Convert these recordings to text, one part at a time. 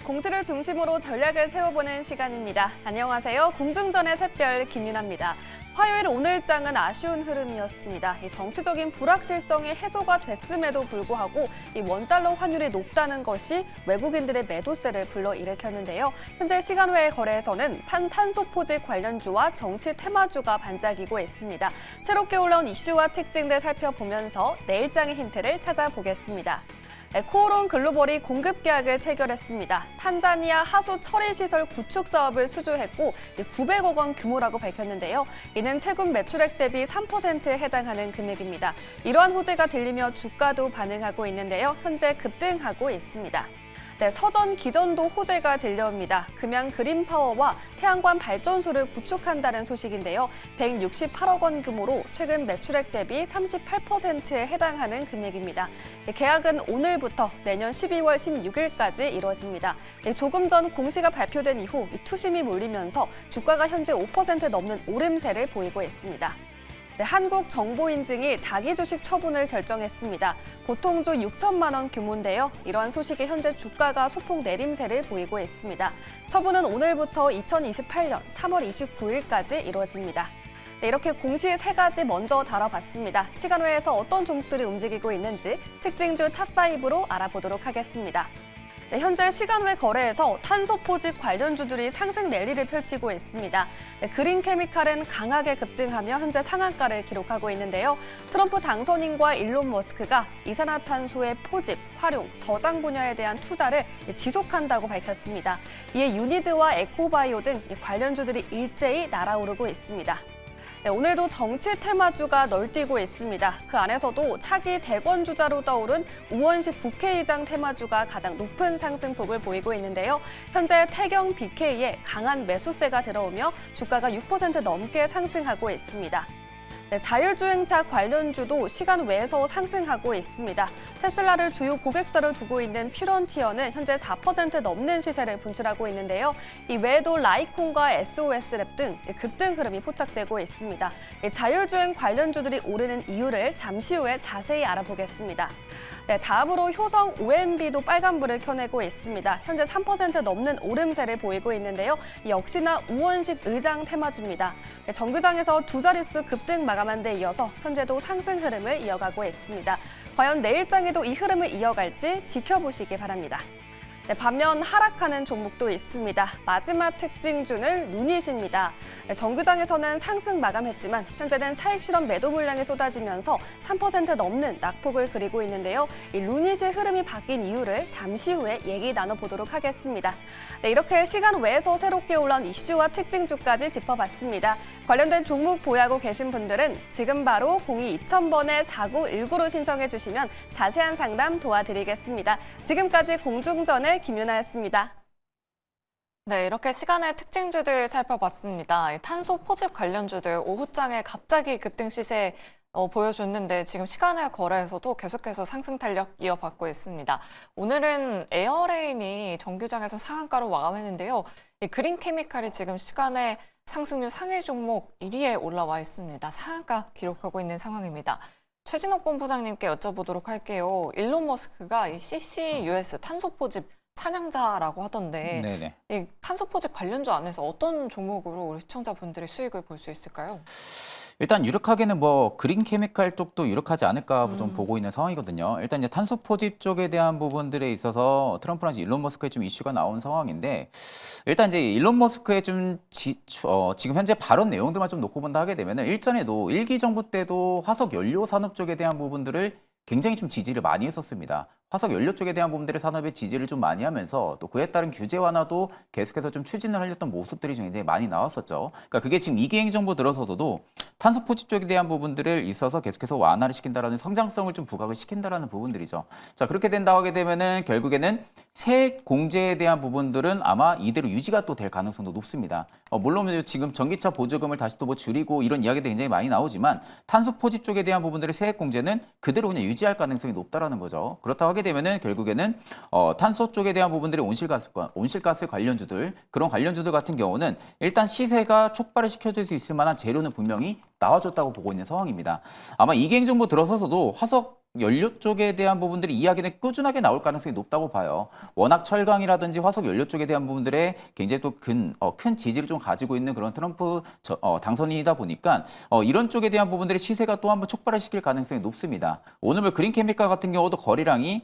공시를 중심으로 전략을 세워보는 시간입니다. 안녕하세요. 공중전의 샛별 김윤아입니다. 화요일 오늘장은 아쉬운 흐름이었습니다. 이 정치적인 불확실성이 해소가 됐음에도 불구하고 이 원달러 환율이 높다는 것이 외국인들의 매도세를 불러일으켰는데요. 현재 시간외의 거래에서는 탄소 포집 관련주와 정치 테마주가 반짝이고 있습니다. 새롭게 올라온 이슈와 특징들 살펴보면서 내일장의 힌트를 찾아보겠습니다. 에코론 글로벌이 공급 계약을 체결했습니다. 탄자니아 하수 처리 시설 구축 사업을 수주했고 900억 원 규모라고 밝혔는데요. 이는 최근 매출액 대비 3%에 해당하는 금액입니다. 이러한 호재가 들리며 주가도 반응하고 있는데요. 현재 급등하고 있습니다. 서전 기전도 호재가 들려옵니다. 금양 그린파워와 태양광 발전소를 구축한다는 소식인데요. 168억 원 규모로 최근 매출액 대비 38%에 해당하는 금액입니다. 계약은 오늘부터 내년 12월 16일까지 이루어집니다. 조금 전 공시가 발표된 이후 투심이 몰리면서 주가가 현재 5% 넘는 오름세를 보이고 있습니다. 한국정보인증이 자기 주식 처분을 결정했습니다. 보통주 6천만 원 규모인데요. 이러한 소식에 현재 주가가 소폭 내림세를 보이고 있습니다. 처분은 오늘부터 2028년 3월 29일까지 이루어집니다. 이렇게 공시 세 가지 먼저 다뤄봤습니다. 시간 외에서 어떤 종목들이 움직이고 있는지 특징주 탑5로 알아보도록 하겠습니다. 현재 시간 외 거래에서 탄소 포집 관련주들이 상승 랠리를 펼치고 있습니다. 그린케미칼은 강하게 급등하며 현재 상한가를 기록하고 있는데요. 트럼프 당선인과 일론 머스크가 이산화탄소의 포집, 활용, 저장 분야에 대한 투자를 지속한다고 밝혔습니다. 이에 유니드와 에코바이오 등 관련주들이 일제히 날아오르고 있습니다. 오늘도 정치 테마주가 널뛰고 있습니다. 그 안에서도 차기 대권 주자로 떠오른 우원식 국회의장 테마주가 가장 높은 상승폭을 보이고 있는데요. 현재 태경 BK에 강한 매수세가 들어오며 주가가 6% 넘게 상승하고 있습니다. 자율주행차 관련주도 시간 외에서 상승하고 있습니다. 테슬라를 주요 고객사로 두고 있는 퓨런티어는 현재 4% 넘는 시세를 분출하고 있는데요. 이 외에도 라이콘과 SOS랩 등 급등 흐름이 포착되고 있습니다. 자율주행 관련주들이 오르는 이유를 잠시 후에 자세히 알아보겠습니다. 다음으로 효성 OMB도 빨간불을 켜내고 있습니다. 현재 3% 넘는 오름세를 보이고 있는데요. 역시나 우원식 의장 테마주입니다. 정규장에서 두 자릿수 급등 마감한 데 이어서 현재도 상승 흐름을 이어가고 있습니다. 과연 내일장에도 이 흐름을 이어갈지 지켜보시기 바랍니다. 반면 하락하는 종목도 있습니다. 마지막 특징주는 루닛입니다. 정규장에서는 상승 마감했지만 현재는 차익 실현 매도 물량이 쏟아지면서 3% 넘는 낙폭을 그리고 있는데요. 이 루닛의 흐름이 바뀐 이유를 잠시 후에 얘기 나눠보도록 하겠습니다. 이렇게 시간 외에서 새롭게 올라온 이슈와 특징주까지 짚어봤습니다. 관련된 종목 보유하고 계신 분들은 지금 바로 02-2000번에 4919로 신청해 주시면 자세한 상담 도와드리겠습니다. 지금까지 공중전의 김윤아였습니다. 네, 이렇게 시간의 특징주들 살펴봤습니다. 탄소 포집 관련주들 오후장에 갑자기 급등 시세 보여줬는데 지금 시간의 거래에서도 계속해서 상승 탄력 이어받고 있습니다. 오늘은 에어레인이 정규장에서 상한가로 마감했는데요. 이 그린케미칼이 지금 시간의 상승률 상위 종목 1위에 올라와 있습니다. 상한가 기록하고 있는 상황입니다. 최진욱 본부장님께 여쭤보도록 할게요. 일론 머스크가 이 CCUS 탄소 포집 찬양자라고 하던데 네네. 이 탄소 포집 관련주 안에서 어떤 종목으로 우리 시청자분들이 수익을 볼 수 있을까요? 일단 유력하게는 그린 케미칼 쪽도 유력하지 않을까 좀 보고 있는 상황이거든요. 일단 이제 탄소 포집 쪽에 대한 부분들에 있어서 트럼프랑 일론 머스크의 좀 이슈가 나온 상황인데, 일단 이제 일론 머스크의 지금 현재 발언 내용들만 좀 놓고 본다 하게 되면은 일전에도 일기 정부 때도 화석 연료 산업 쪽에 대한 부분들을 굉장히 좀 지지를 많이 했었습니다. 화석 연료 쪽에 대한 부분들의 산업에 지지를 좀 많이 하면서 또 그에 따른 규제 완화도 계속해서 좀 추진을 하려던 모습들이 좀 굉장히 많이 나왔었죠. 그러니까 그게 지금 이기 행정부 들어서도 탄소 포집 쪽에 대한 부분들을 있어서 계속해서 완화를 시킨다라는 성장성을 좀 부각을 시킨다라는 부분들이죠. 자, 그렇게 된다고 하게 되면은 결국에는 세액 공제에 대한 부분들은 아마 이대로 유지가 또 될 가능성도 높습니다. 물론 지금 전기차 보조금을 다시 또 줄이고 이런 이야기도 굉장히 많이 나오지만 탄소 포집 쪽에 대한 부분들의 세액 공제는 그대로 그냥 유지할 가능성이 높다라는 거죠. 그렇다고 하게 되면은 결국에는 탄소 쪽에 대한 부분들의 온실가스 관련주들, 그런 관련주들 같은 경우는 일단 시세가 촉발을 시켜줄 수 있을 만한 재료는 분명히 나와줬다고 보고 있는 상황입니다. 아마 이기 행정부 들어서서도 화석 연료 쪽에 대한 부분들이 이야기는 꾸준하게 나올 가능성이 높다고 봐요. 워낙 철강이라든지 화석 연료 쪽에 대한 부분들에 굉장히 또 큰 지지를 좀 가지고 있는 그런 트럼프 당선인이다 보니까 이런 쪽에 대한 부분들의 시세가 또 한번 촉발을 시킬 가능성이 높습니다. 오늘 뭐 그린케미칼 같은 경우도 거래량이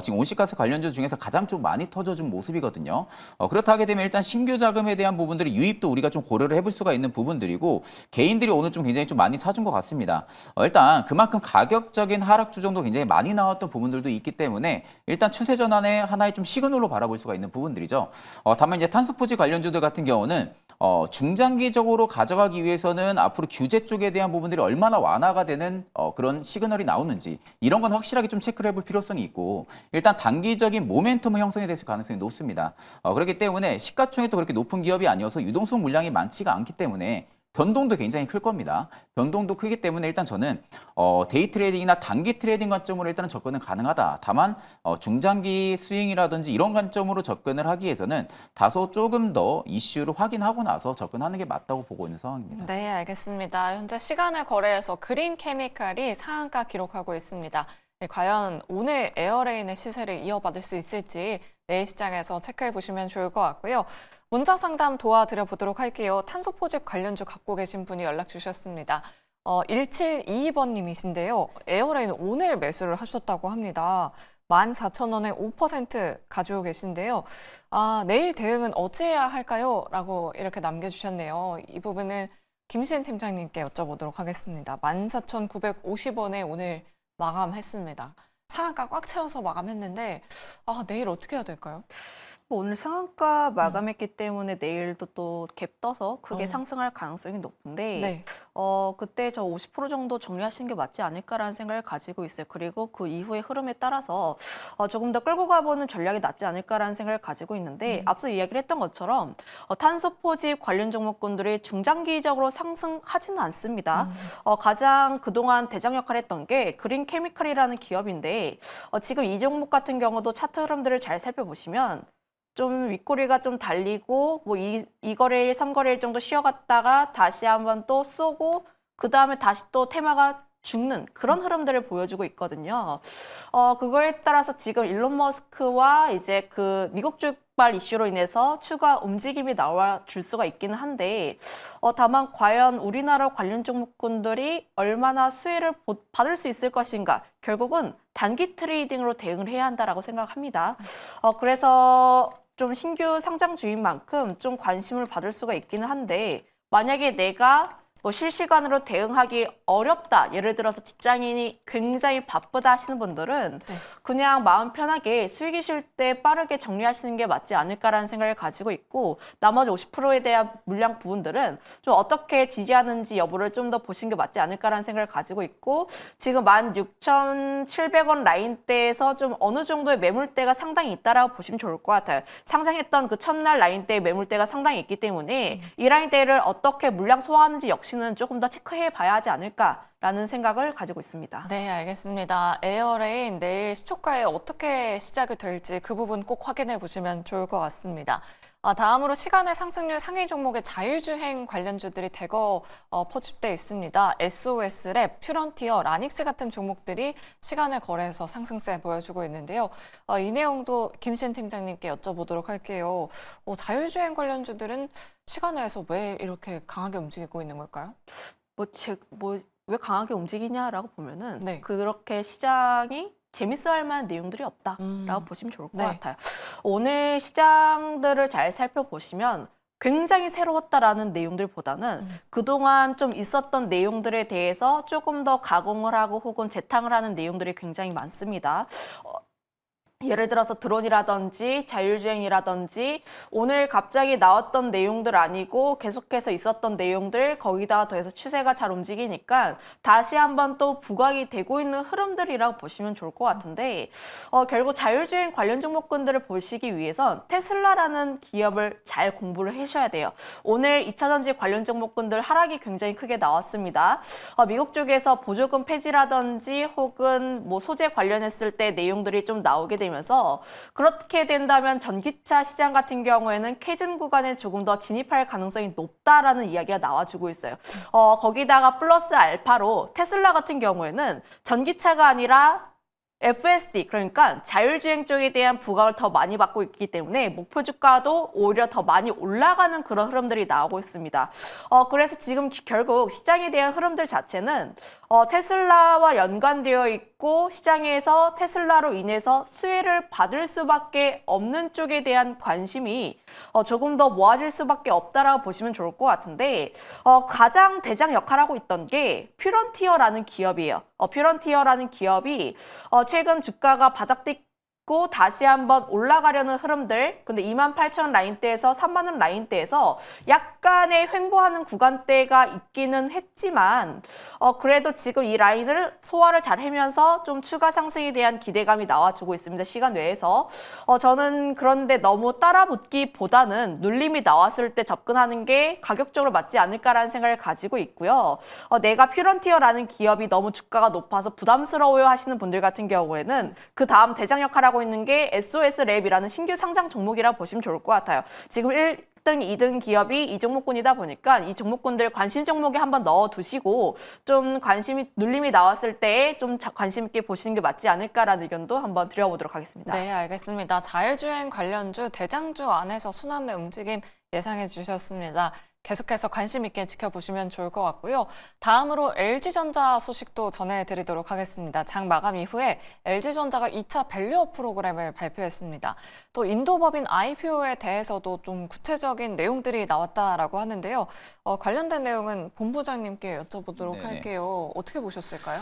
지금 온실가스 관련주 중에서 가장 좀 많이 터져준 모습이거든요. 그렇다 하게 되면 일단 신규 자금에 대한 부분들이 유입도 우리가 좀 고려를 해볼 수가 있는 부분들이고 개인들이 오늘 좀 굉장히 좀 많이 사준 것 같습니다. 일단 그만큼 가격적인 하락 추정도 굉장히 많이 나왔던 부분들도 있기 때문에 일단 추세 전환의 하나의 좀 시그널로 바라볼 수가 있는 부분들이죠. 다만 이제 탄소포지 관련주들 같은 경우는 중장기적으로 가져가기 위해서는 앞으로 규제 쪽에 대한 부분들이 얼마나 완화가 되는 그런 시그널이 나오는지 이런 건 확실하게 좀 체크를 해볼 필요성이 있고 일단 단기적인 모멘텀 형성이 될 가능성이 높습니다. 그렇기 때문에 시가총액도 그렇게 높은 기업이 아니어서 유동성 물량이 많지가 않기 때문에 변동도 굉장히 클 겁니다. 변동도 크기 때문에 일단 저는 데이 트레이딩이나 단기 트레이딩 관점으로 일단은 접근은 가능하다. 다만 중장기 스윙이라든지 이런 관점으로 접근을 하기 위해서는 다소 조금 더 이슈를 확인하고 나서 접근하는 게 맞다고 보고 있는 상황입니다. 네, 알겠습니다. 현재 시간을 거래해서 그린 케미칼이 상한가 기록하고 있습니다. 네, 과연 오늘 에어레인의 시세를 이어받을 수 있을지 내일 시장에서 체크해 보시면 좋을 것 같고요. 문자 상담 도와드려 보도록 할게요. 탄소 포집 관련주 갖고 계신 분이 연락 주셨습니다. 1722번님이신데요. 에어레인 오늘 매수를 하셨다고 합니다. 14,000원에 5% 가지고 계신데요. 내일 대응은 어찌해야 할까요? 라고 이렇게 남겨주셨네요. 이 부분은 김시은 팀장님께 여쭤보도록 하겠습니다. 14,950원에 오늘 마감했습니다. 상한가 꽉 채워서 마감했는데 내일 어떻게 해야 될까요? 오늘 상한가 마감했기 때문에 내일도 또 갭 떠서 크게 상승할 가능성이 높은데 네. 그때 저 50% 정도 정리하시는 게 맞지 않을까라는 생각을 가지고 있어요. 그리고 그 이후의 흐름에 따라서 조금 더 끌고 가보는 전략이 낫지 않을까라는 생각을 가지고 있는데 앞서 이야기를 했던 것처럼 탄소 포집 관련 종목군들이 중장기적으로 상승하지는 않습니다. 가장 그동안 대장 역할을 했던 게 그린 케미칼이라는 기업인데 지금 이 종목 같은 경우도 차트 흐름들을 잘 살펴보시면 좀 윗꼬리가 좀 달리고 뭐 2거래일, 3거래일 정도 쉬어갔다가 다시 한번 또 쏘고 그 다음에 다시 또 테마가 죽는 그런 흐름들을 보여주고 있거든요. 그거에 따라서 지금 일론 머스크와 이제 그 미국 출발 이슈로 인해서 추가 움직임이 나와 줄 수가 있기는 한데 다만 과연 우리나라 관련 종목군들이 얼마나 수혜를 받을 수 있을 것인가 결국은 단기 트레이딩으로 대응을 해야 한다라고 생각합니다. 그래서 좀 신규 상장주인 만큼 좀 관심을 받을 수가 있기는 한데 만약에 내가 뭐 실시간으로 대응하기 어렵다. 예를 들어서 직장인이 굉장히 바쁘다 하시는 분들은 그냥 마음 편하게 수익이실 때 빠르게 정리하시는 게 맞지 않을까라는 생각을 가지고 있고 나머지 50%에 대한 물량 부분들은 좀 어떻게 지지하는지 여부를 좀 더 보시는 게 맞지 않을까라는 생각을 가지고 있고 지금 16,700원 라인대에서 좀 어느 정도의 매물대가 상당히 있다라고 보시면 좋을 것 같아요. 상장했던 그 첫날 라인대의 매물대가 상당히 있기 때문에 이 라인대를 어떻게 물량 소화하는지 역시는 조금 더 체크해 봐야 하지 않을까라는 생각을 가지고 있습니다. 네, 알겠습니다. 에어레인 내일 시초가에 어떻게 시작이 될지 그 부분 꼭 확인해 보시면 좋을 것 같습니다. 다음으로 시간의 상승률 상위 종목의 자율주행 관련주들이 대거 포집돼 있습니다. SOS랩, 퓨런티어, 라닉스 같은 종목들이 시간을 거래해서 상승세 보여주고 있는데요. 이 내용도 김신 팀장님께 여쭤보도록 할게요. 자율주행 관련주들은 시간에서 왜 이렇게 강하게 움직이고 있는 걸까요? 왜 강하게 움직이냐라고 보면은 네. 그렇게 시장이 재밌어할 만한 내용들이 없다라고 보시면 좋을 것 네. 같아요. 오늘 시장들을 잘 살펴보시면 굉장히 새로웠다라는 내용들보다는 그동안 좀 있었던 내용들에 대해서 조금 더 가공을 하고 혹은 재탕을 하는 내용들이 굉장히 많습니다. 예를 들어서 드론이라든지 자율주행이라든지 오늘 갑자기 나왔던 내용들 아니고 계속해서 있었던 내용들 거기다가 더해서 추세가 잘 움직이니까 다시 한번 또 부각이 되고 있는 흐름들이라고 보시면 좋을 것 같은데 결국 자율주행 관련 종목군들을 보시기 위해선 테슬라라는 기업을 잘 공부를 하셔야 돼요. 오늘 2차전지 관련 종목군들 하락이 굉장히 크게 나왔습니다. 미국 쪽에서 보조금 폐지라든지 혹은 뭐 소재 관련했을 때 내용들이 좀 나오게 됩니다. 우려되면서 그렇게 된다면 전기차 시장 같은 경우에는 캐즘 구간에 조금 더 진입할 가능성이 높다라는 이야기가 나와주고 있어요. 거기다가 플러스 알파로 테슬라 같은 경우에는 전기차가 아니라 FSD, 그러니까 자율주행 쪽에 대한 부각을 더 많이 받고 있기 때문에 목표 주가도 오히려 더 많이 올라가는 그런 흐름들이 나오고 있습니다. 그래서 지금 결국 시장에 대한 흐름들 자체는 테슬라와 연관되어 있고 시장에서 테슬라로 인해서 수혜를 받을 수밖에 없는 쪽에 대한 관심이 조금 더 모아질 수밖에 없다라고 보시면 좋을 것 같은데 가장 대장 역할을 하고 있던 게 퓨런티어라는 기업이에요. 퓨런티어라는 기업이 최근 주가가 바닥됐고 다시 한번 올라가려는 흐름들, 근데 28,000원 라인대에서 3만 원 라인대에서 약간의 횡보하는 구간대가 있기는 했지만 그래도 지금 이 라인을 소화를 잘 하면서 좀 추가 상승에 대한 기대감이 나와주고 있습니다. 시간 외에서. 저는 그런데 너무 따라붙기보다는 눌림이 나왔을 때 접근하는 게 가격적으로 맞지 않을까라는 생각을 가지고 있고요. 내가 퓨런티어라는 기업이 너무 주가가 높아서 부담스러워요 하시는 분들 같은 경우에는 그 다음 대장 역할을 하고 있는 게 SOS랩이라는 신규 상장 종목이라고 보시면 좋을 것 같아요. 지금 1등, 2등 기업이 이 종목군이다 보니까 이 종목군들 관심 종목에 한번 넣어두시고 좀 눌림이 나왔을 때 좀 관심 있게 보시는 게 맞지 않을까라는 의견도 한번 드려보도록 하겠습니다. 네, 알겠습니다. 자율주행 관련주 대장주 안에서 순환매 움직임 예상해 주셨습니다. 계속해서 관심 있게 지켜보시면 좋을 것 같고요. 다음으로 LG전자 소식도 전해드리도록 하겠습니다. 장 마감 이후에 LG전자가 2차 밸류업 프로그램을 발표했습니다. 또 인도법인 IPO에 대해서도 좀 구체적인 내용들이 나왔다라고 하는데요. 관련된 내용은 본부장님께 여쭤보도록 네네. 할게요. 어떻게 보셨을까요?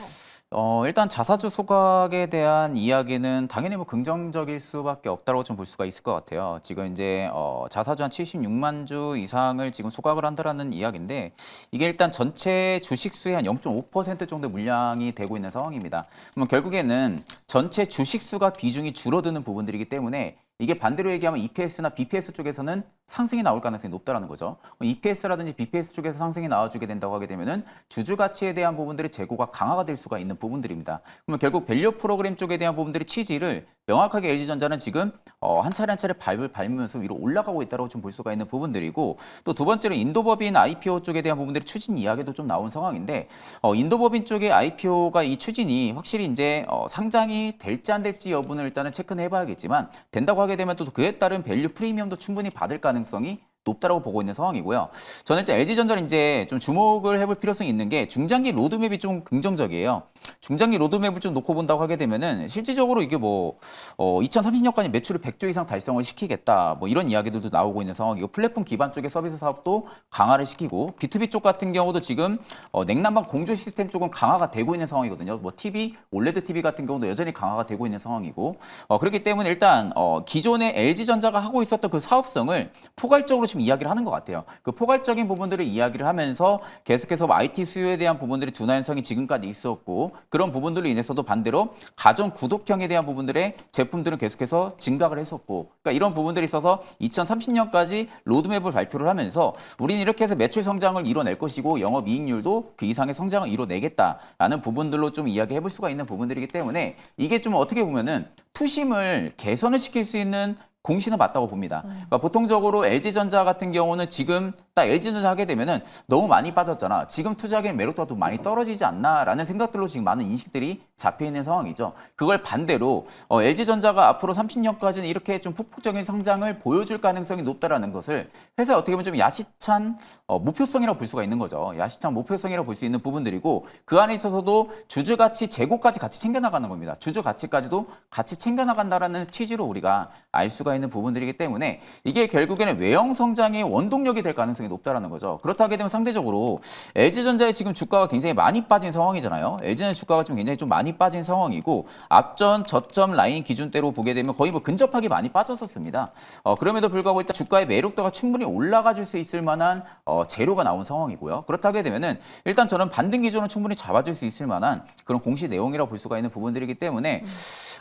일단 자사주 소각에 대한 이야기는 당연히 뭐 긍정적일 수밖에 없다고 좀 볼 수가 있을 것 같아요. 지금 이제 자사주 한 76만 주 이상을 지금 소각을 한다라는 이야기인데 이게 일단 전체 주식 수의 한 0.5% 정도 물량이 되고 있는 상황입니다. 그러면 결국에는 전체 주식 수가 비중이 줄어드는 부분들이기 때문에 이게 반대로 얘기하면 EPS나 BPS 쪽에서는 상승이 나올 가능성이 높다라는 거죠. EPS라든지 BPS 쪽에서 상승이 나와주게 된다고 하게 되면은 주주 가치에 대한 부분들의 재고가 강화가 될 수가 있는 부분들입니다. 그러면 결국 밸류 프로그램 쪽에 대한 부분들의 취지를 명확하게 LG전자는 지금 한 차례 한 차례 밟으면서 위로 올라가고 있다고 좀 볼 수가 있는 부분들이고 또 두 번째로 인도법인 IPO 쪽에 대한 부분들의 추진 이야기도 좀 나온 상황인데 인도법인 쪽의 IPO가 이 추진이 확실히 이제 상장이 될지 안 될지 여부는 일단은 체크는 해봐야겠지만 된다고 하게 되면 또 그에 따른 밸류 프리미엄도 충분히 받을 가능성이 높다라고 보고 있는 상황이고요. 저는 일단 LG전자는 이제 좀 주목을 해볼 필요성이 있는 게 중장기 로드맵이 좀 긍정적이에요. 중장기 로드맵을 좀 놓고 본다고 하게 되면은 실질적으로 이게 뭐 2030년까지 매출을 100조 이상 달성을 시키겠다 뭐 이런 이야기들도 나오고 있는 상황이고 플랫폼 기반 쪽의 서비스 사업도 강화를 시키고 B2B 쪽 같은 경우도 지금 냉난방 공조 시스템 쪽은 강화가 되고 있는 상황이거든요. 뭐 TV, 올레드 TV 같은 경우도 여전히 강화가 되고 있는 상황이고 그렇기 때문에 일단 기존의 LG전자가 하고 있었던 그 사업성을 포괄적으로 지금 이야기를 하는 것 같아요. 그 포괄적인 부분들을 이야기를 하면서 계속해서 IT 수요에 대한 부분들이 둔화현상이 지금까지 있었고 그런 부분들로 인해서도 반대로 가전 구독형에 대한 부분들의 제품들은 계속해서 증가를 했었고 그러니까 이런 부분들이 있어서 2030년까지 로드맵을 발표를 하면서 우리는 이렇게 해서 매출 성장을 이뤄낼 것이고 영업이익률도 그 이상의 성장을 이뤄내겠다라는 부분들로 좀 이야기해 볼 수가 있는 부분들이기 때문에 이게 좀 어떻게 보면은 투심을 개선을 시킬 수 있는 공신은 맞다고 봅니다. 그러니까 보통적으로 LG전자 같은 경우는 지금 딱 LG전자 하게 되면은 너무 많이 빠졌잖아. 지금 투자하기엔 매력도가 좀 많이 떨어지지 않나라는 생각들로 지금 많은 인식들이 잡혀 있는 상황이죠. 그걸 반대로 LG전자가 앞으로 30년까지는 이렇게 좀 폭풍적인 성장을 보여줄 가능성이 높다라는 것을 회사에 어떻게 보면 좀 야심찬 목표성이라고 볼 수가 있는 거죠. 야심찬 목표성이라고 볼 수 있는 부분들이고 그 안에 있어서도 주주 가치 재고까지 같이 챙겨나가는 겁니다. 주주 가치까지도 같이 챙겨나간다라는 취지로 우리가 알 수가 있는 부분들이기 때문에 이게 결국에는 외형 성장의 원동력이 될 가능성이 높다라는 거죠. 그렇다게 되면 상대적으로 LG전자의 지금 주가가 굉장히 많이 빠진 상황이잖아요. LG전자 주가가 좀 굉장히 좀 많이 빠진 상황이고 앞전 저점 라인 기준대로 보게 되면 거의 뭐 근접하게 많이 빠졌었습니다. 그럼에도 불구하고 일단 주가의 매력도가 충분히 올라가 줄 수 있을 만한 재료가 나온 상황이고요. 그렇다게 되면은 일단 저는 반등 기조는 충분히 잡아줄 수 있을 만한 그런 공시 내용이라고 볼 수가 있는 부분들이기 때문에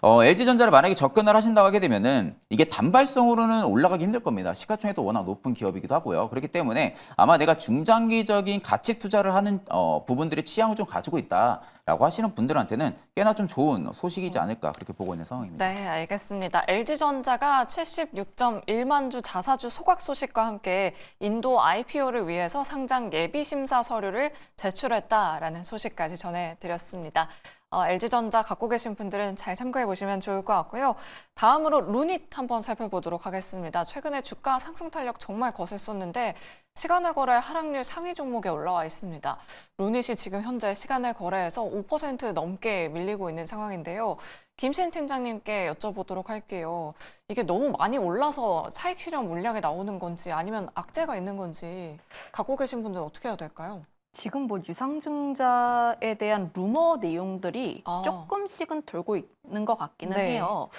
LG전자를 만약에 접근을 하신다고 하게 되면은 이게 단발성으로는 올라가기 힘들 겁니다. 시가총액도 워낙 높은 기업이기도 하고요. 그렇기 때문에 아마 내가 중장기적인 가치 투자를 하는 부분들의 취향을 좀 가지고 있다라고 하시는 분들한테는 꽤나 좀 좋은 소식이지 않을까 그렇게 보고 있는 상황입니다. 네, 알겠습니다. LG전자가 76.1만 주 자사주 소각 소식과 함께 인도 IPO를 위해서 상장 예비 심사 서류를 제출했다라는 소식까지 전해드렸습니다. LG전자 갖고 계신 분들은 잘 참고해 보시면 좋을 것 같고요. 다음으로 루닛 한번 살펴보도록 하겠습니다. 최근에 주가 상승 탄력 정말 거셌었는데 시간의 거래 하락률 상위 종목에 올라와 있습니다. 루닛이 지금 현재 시간의 거래에서 5% 넘게 밀리고 있는 상황인데요. 김신 팀장님께 여쭤보도록 할게요. 이게 너무 많이 올라서 차익 실현 물량에 나오는 건지 아니면 악재가 있는 건지 갖고 계신 분들 어떻게 해야 될까요? 지금 뭐 유상증자에 대한 루머 내용들이 아. 조금씩은 돌고 있는 것 같기는 네. 해요.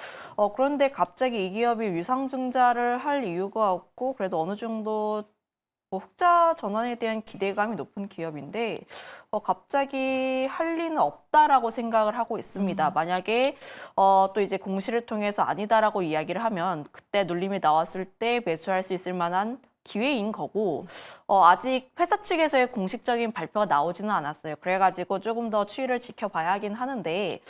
그런데 갑자기 이 기업이 유상증자를 할 이유가 없고 그래도 어느 정도 뭐 흑자 전환에 대한 기대감이 높은 기업인데 갑자기 할 리는 없다라고 생각을 하고 있습니다. 만약에 또 이제 공시를 통해서 아니다라고 이야기를 하면 그때 눌림이 나왔을 때 매수할 수 있을 만한 기회인 거고 아직 회사 측에서의 공식적인 발표가 나오지는 않았어요. 그래가지고 조금 더 추이를 지켜봐야 하긴 하는데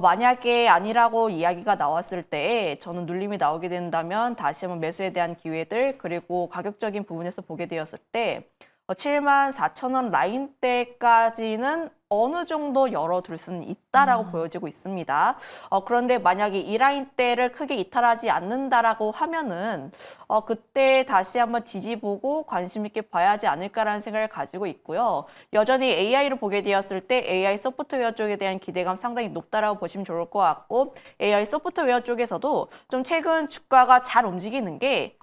만약에 아니라고 이야기가 나왔을 때 저는 눌림이 나오게 된다면 다시 한번 매수에 대한 기회들 그리고 가격적인 부분에서 보게 되었을 때 74,000원 라인대까지는 어느 정도 열어둘 수는 있다라고 보여지고 있습니다. 그런데 만약에 이 라인대를 크게 이탈하지 않는다라고 하면은 그때 다시 한번 지지보고 관심 있게 봐야 하지 않을까라는 생각을 가지고 있고요. 여전히 AI를 보게 되었을 때 AI 소프트웨어 쪽에 대한 기대감 상당히 높다라고 보시면 좋을 것 같고 AI 소프트웨어 쪽에서도 좀 최근 주가가 잘 움직이는 게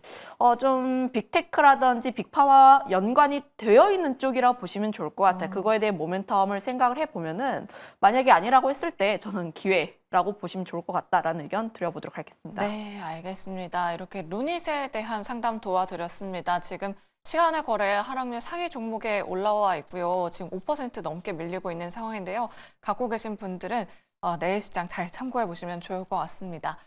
좀 빅테크라든지 빅파와 연관이 되어 있는 쪽이라고 보시면 좋을 것 같아요. 그거에 대해 모멘텀을 생각을 해보면은 만약에 아니라고 했을 때 저는 기회라고 보시면 좋을 것 같다라는 의견 드려보도록 하겠습니다. 네, 알겠습니다. 이렇게 루닛에 대한 상담 도와드렸습니다. 지금 시간의 거래 하락률 상위 종목에 올라와 있고요. 지금 5% 넘게 밀리고 있는 상황인데요. 갖고 계신 분들은 내일 시장 잘 참고해 보시면 좋을 것 같습니다.